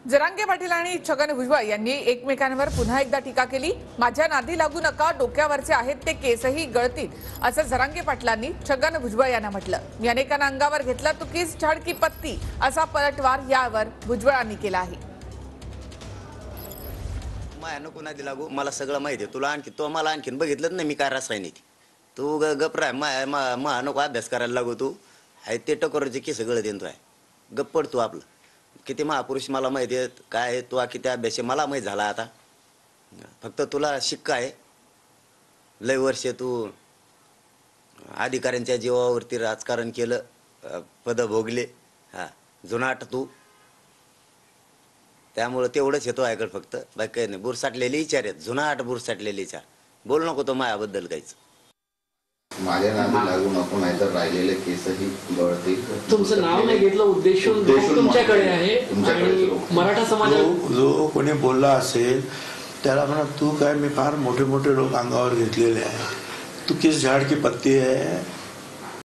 जरांगे पाटील आणि छगन भुजबळ यांनी एकमेकांवर पुन्हा एकदा टीका केली। माझ्या नादी लागू नका, डोक्यावरचे आहेत ते केसही गळतील, असं जरांगे पाटलांनी छगन भुजबळ यांना म्हटलं। मी अनेकांना अंगावर घेतला, तू किस झाड की पत्ती, असा पलटवार यावर भुजबळांनी केला आहे। माया नको नादी लागू, मला सगळं माहिती आहे। तुला आणखी तो मला आणखीन बघितलं नाही मी काय रसायन ती। तू गप राह, मा नको अभ्यास करायला लागू। तू आहे ते टकोरचे केस गळ देतो आहे, गप्प पड तू। आपलं किती महापुरुष मला माहिती आहेत, काय आहे तू किती अभ्यास मला माहीत झाला। आता फक्त तुला शिक्का आहे, लय वर्ष तू अधिकाऱ्यांच्या जीवावरती राजकारण केलं, पद भोगले, हा जुनाट तू। त्यामुळे तेवढंच येतो ऐकड, फक्त बाकी काही नाही। बुरसाटलेले विचार आहेत, जुनाट बुरसाटलेले विचार। बोल नको तो मायाबद्दल काहीच। माझ्या नादी लागू नको, नाहीतर राहिलेले केसही गळतील। तुमचं नाव नाही घेतलं, उद्देशून तुमच्याकडे आहे। आणि मराठा समाजात जो कोणी बोलला असेल त्याला म्हणा, तू काय, मी फार मोठे मोठे लोक अंगावर घेतलेले आहे, तू किस झाड की पत्ती आहे,